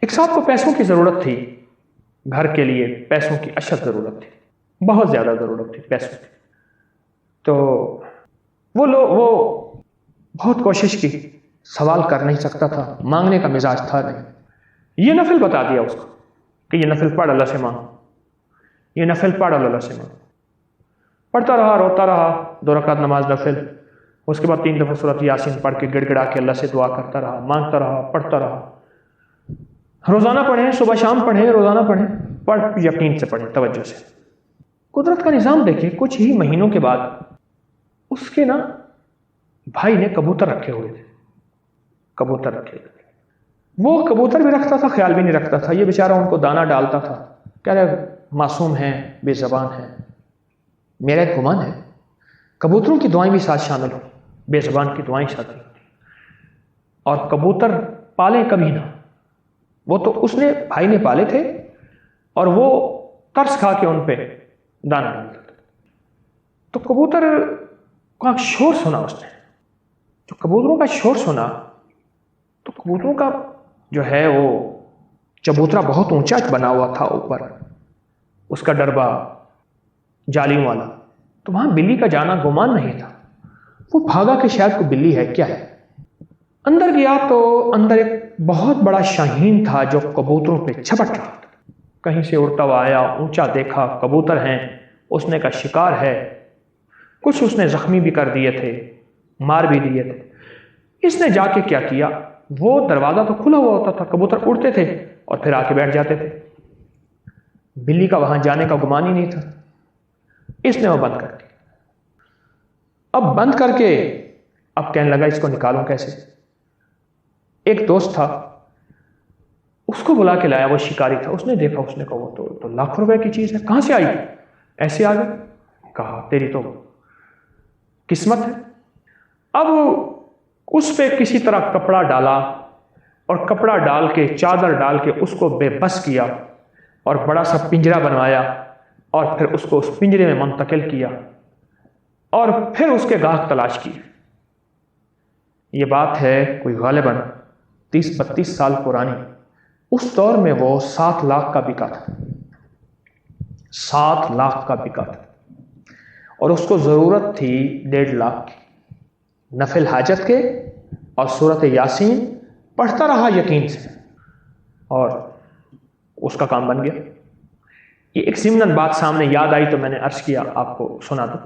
एक साहब को पैसों की ज़रूरत थी, घर के लिए पैसों की अशद ज़रूरत थी, बहुत ज़्यादा ज़रूरत थी पैसों की। तो वो बहुत कोशिश की, सवाल कर नहीं सकता था, मांगने का मिजाज था नहीं। ये नफिल बता दिया उसको कि ये नफिल पढ़, अल्लाह से मांग, ये नफिल पढ़, अल्लाह से मांग। पढ़ता रहा, रोता रहा, 2 रकात नमाज नफिल। उसके बाद 3 दफ़ा सूरत यासीन पढ़ के गिड़गिड़ा के अल्लाह से दुआ करता रहा, मांगता रहा, पढ़ता रहा। रोज़ाना पढ़ें, सुबह शाम पढ़ें, रोज़ाना पढ़ें, पढ़ यकीन से पढ़ें, तवज्जो से। कुदरत का निज़ाम देखिए, कुछ ही महीनों के बाद उसके ना भाई ने कबूतर रखे हुए थे, कबूतर रखे हुए थे। वो कबूतर भी रखता था, ख्याल भी नहीं रखता था, ये बेचारा उनको दाना डालता था। कह रहे मासूम है, बेज़बान है। मेरा एक गुमान है कबूतरों की दुआएं भी साथ शामिल हो, बेज़बान की दुआएं शामिल होती। और कबूतर पाले कभी ना, वो तो उसने भाई ने पाले थे और वो तरस खा के उन पे दाना डालता था। तो कबूतर का शोर सुना उसने, जो कबूतरों का शोर सुना, तो कबूतरों का जो है वो चबूतरा बहुत ऊंचा बना हुआ था ऊपर, उसका डरबा जालियों वाला। तो वहां बिल्ली का जाना गुमान नहीं था। वो भागा कि शायद कोई बिल्ली है, क्या है। अंदर गया तो अंदर एक बहुत बड़ा शाहीन था जो कबूतरों पे झपट रहा था। कहीं से उड़ता हुआ आया, ऊंचा देखा, कबूतर हैं, उसने का शिकार है। कुछ उसने जख्मी भी कर दिए थे, मार भी दिए थे। इसने जाके क्या किया, वो दरवाजा तो खुला हुआ होता था, कबूतर उड़ते थे और फिर आके बैठ जाते थे। बिल्ली का वहां जाने का गुमान ही नहीं था। इसने वो बंद कर दिया। अब बंद करके अब कहने लगा इसको निकालूं कैसे। एक दोस्त था, उसको बुला के लाया, वो शिकारी था। उसने देखा, उसने कहा वो तो लाखों रुपए की चीज है, कहां से आई, ऐसे आ गए। कहा तेरी तो किस्मत है। अब उस पे किसी तरह कपड़ा डाला और कपड़ा डाल के, चादर डाल के उसको बेबस किया और बड़ा सा पिंजरा बनवाया और फिर उसको उस पिंजरे में मुंतकिल किया और फिर उसके गाहक तलाश किए। ये बात है कोई गालिबन 30-32 साल पुरानी। उस दौर में वो 7 लाख का बिका था, 7 लाख का बिका था और उसको जरूरत थी 1.5 लाख की। नफिल हाजत के और सूरत यासीन पढ़ता रहा यकीन से और उसका काम बन गया। ये एक ज़िम्नन बात सामने याद आई तो मैंने अर्ज किया आपको सुना दूं।